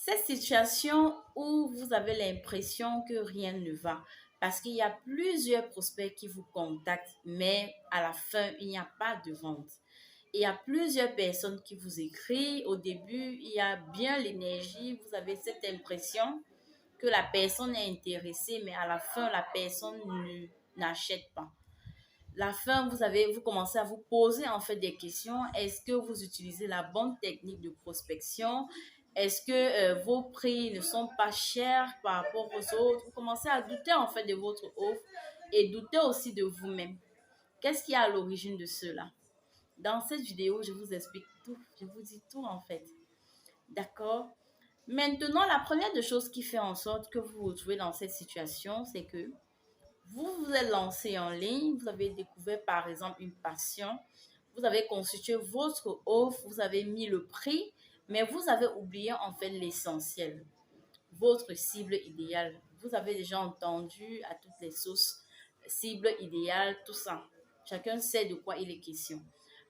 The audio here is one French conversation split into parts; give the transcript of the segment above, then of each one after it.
Cette situation où vous avez l'impression que rien ne va, parce qu'il y a plusieurs prospects qui vous contactent, mais à la fin, il n'y a pas de vente. Il y a plusieurs personnes qui vous écrivent. Au début, il y a bien l'énergie. Vous avez cette impression que la personne est intéressée, mais à la fin, la personne n'achète pas. La fin, vous commencez à vous poser en fait des questions. Est-ce que vous utilisez la bonne technique de prospection? Est-ce que vos prix ne sont pas chers par rapport aux autres? Vous commencez à douter en fait de votre offre et douter aussi de vous-même. Qu'est-ce qui est à l'origine de cela? Dans cette vidéo, je vous explique tout. Je vous dis tout en fait. D'accord? Maintenant, la première des choses qui fait en sorte que vous vous retrouvez dans cette situation, c'est que vous vous êtes lancé en ligne, vous avez découvert par exemple une passion, vous avez constitué votre offre, vous avez mis le prix, mais vous avez oublié en fait l'essentiel, votre cible idéale. Vous avez déjà entendu à toutes les sauces, cible idéale, tout ça. Chacun sait de quoi il est question.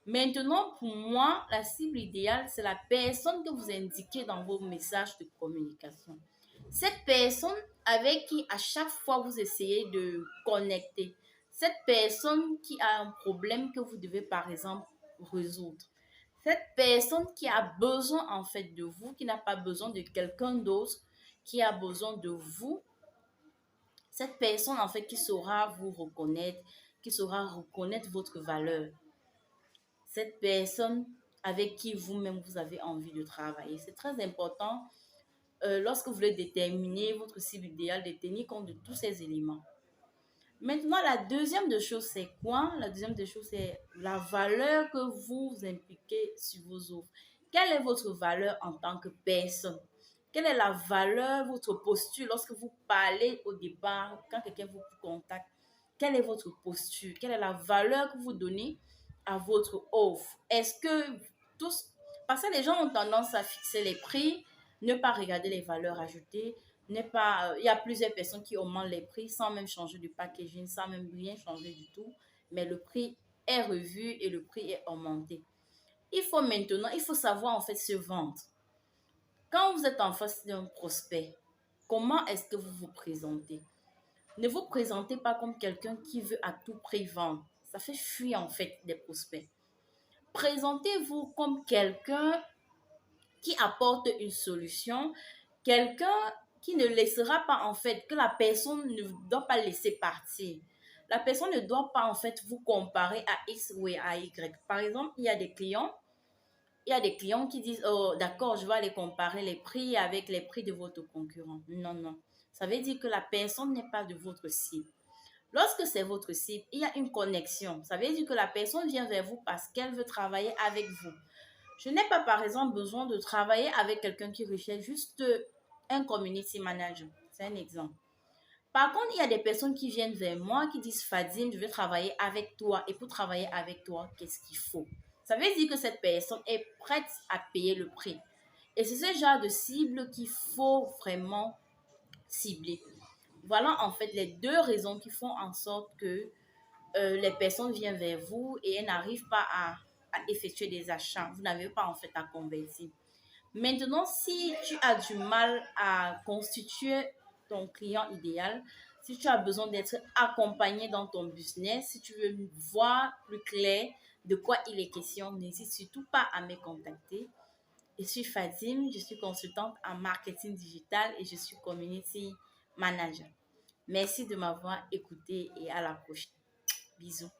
Maintenant, pour moi, la cible idéale, c'est la personne que vous indiquez dans vos messages de communication. Cette personne avec qui à chaque fois vous essayez de connecter. Cette personne qui a un problème que vous devez par exemple résoudre. Cette personne qui a besoin en fait de vous, qui n'a pas besoin de quelqu'un d'autre, qui a besoin de vous. Cette personne en fait qui saura vous reconnaître, qui saura reconnaître votre valeur. Cette personne avec qui vous-même vous avez envie de travailler. C'est très important lorsque vous voulez déterminer votre cible idéale, de tenir compte de tous ces éléments. Maintenant, la deuxième des choses, c'est quoi? La deuxième des choses, c'est la valeur que vous impliquez sur vos offres. Quelle est votre valeur en tant que personne? Quelle est la valeur, votre posture lorsque vous parlez au départ, quand quelqu'un vous contacte? Quelle est votre posture? Quelle est la valeur que vous donnez à votre offre? Est-ce que tous... Parce que les gens ont tendance à fixer les prix, ne pas regarder les valeurs ajoutées, il y a plusieurs personnes qui augmentent les prix sans même changer de packaging, sans même rien changer du tout, mais le prix est revu et le prix est augmenté. Il faut savoir en fait se vendre. Quand vous êtes en face d'un prospect, comment est-ce que vous vous présentez? Ne vous présentez pas comme quelqu'un qui veut à tout prix vendre. Ça fait fuir en fait des prospects. Présentez-vous comme quelqu'un qui apporte une solution, quelqu'un qui ne laissera pas en fait, que la personne ne doit pas laisser partir. La personne ne doit pas en fait vous comparer à X ou à Y. Par exemple, il y a des clients qui disent, oh d'accord, je vais aller comparer les prix avec les prix de votre concurrent. Non, non. Ça veut dire que la personne n'est pas de votre cible. Lorsque c'est votre cible, il y a une connexion. Ça veut dire que la personne vient vers vous parce qu'elle veut travailler avec vous. Je n'ai pas, par exemple, besoin de travailler avec quelqu'un qui recherche juste un community manager. C'est un exemple. Par contre, il y a des personnes qui viennent vers moi qui disent, Fadine, je veux travailler avec toi. Et pour travailler avec toi, qu'est-ce qu'il faut? Ça veut dire que cette personne est prête à payer le prix. Et c'est ce genre de cible qu'il faut vraiment cibler. Voilà en fait les deux raisons qui font en sorte que les personnes viennent vers vous et elles n'arrivent pas à effectuer des achats. Vous n'avez pas en fait à convertir. Maintenant, si tu as du mal à constituer ton client idéal, si tu as besoin d'être accompagné dans ton business, si tu veux voir plus clair de quoi il est question, n'hésite surtout pas à me contacter. Je suis Fatim, je suis consultante en marketing digital et je suis community manager. Merci de m'avoir écouté et à la prochaine. Bisous.